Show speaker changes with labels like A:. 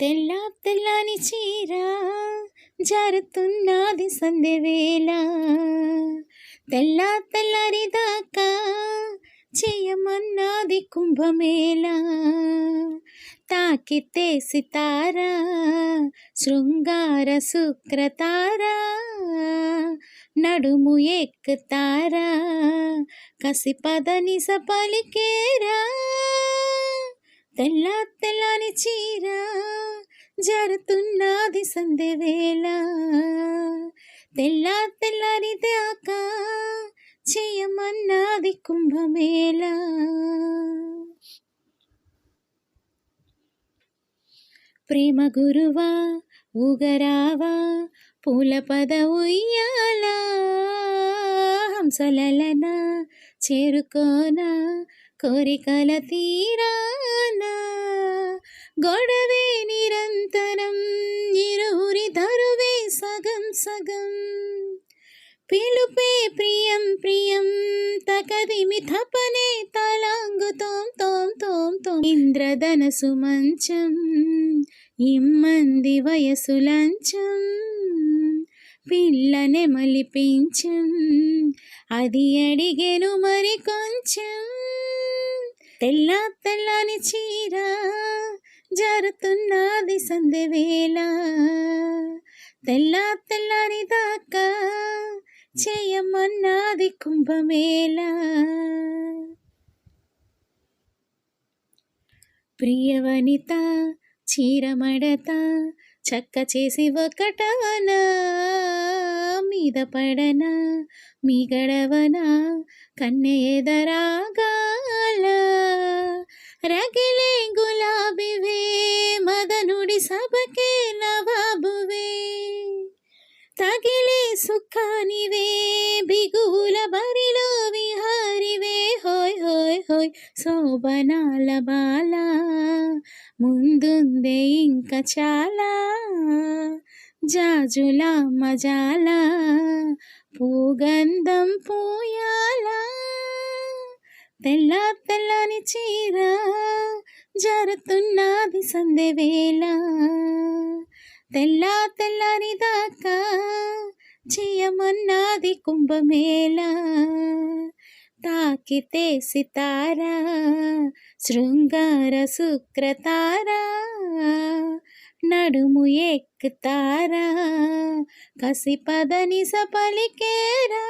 A: తెల్ల తెల్లని చీర జారుతున్నది సందెవేళ, తెల్ల తెల్లరి దాకా చేయమన్నది కుంభమేళ. తాకితే సితార శృంగార శుక్రతార, నడుము ఎక్కుతారా కసిపదని సపలికేరా. తెల్ల తెల్లని చీర జారుతున్నది సందెవేళ, తెల్ల తెల్లని దాకా చేయమన్నది కుంభమేళ. ప్రేమ గురువా ఊగరావా పూల పద ఉయ్యాల, హంసలలన చేరుకోనా కోరికల తీరానా. గొడవే నిరంతరం ఇరువురి దరువే సగం సగం, పిలుపే ప్రియం ప్రియం తకదిమి తపనే తలాంగు తోం తోం తోం తోం. ఇంద్రధనసు మంచం ఇమ్మంది వయసు లంచం, పిల్లనే మలిపించం అది అడిగెను మరి కొంచెం. తెల్ల తెల్లని చీర జారుతున్నది సందెవేళ, తెల్ల తెల్లని దాకా చేయమన్నది కుంభమేళ. ప్రియవనిత చీరమడత చక్క చేసి ఒకటవనా, మీద పడనా మీ గడవనా కన్నె ఎదరాగాల. రగిలే గులాబివే మదనుడి సభకే నవాబువే, తగిలే సుఖానివే బిగుల బరిలో విహారివే. హోయ్ హోయ్ హోయ్ శోభనాల బాల ముందుందే ఇంకా చాలా, జాజుల మజాల పూగంధం పూయాల. తెల్ల తెల్లని చీర జారుతున్నది సందెవేళ, తెల్ల తెల్లని దాకా చేయమన్నది కుంభమేళ. తాకితే సితార శృంగార శుక్రతార, నడుము ఎక్కుతారా కసిపదని సపలికేరా.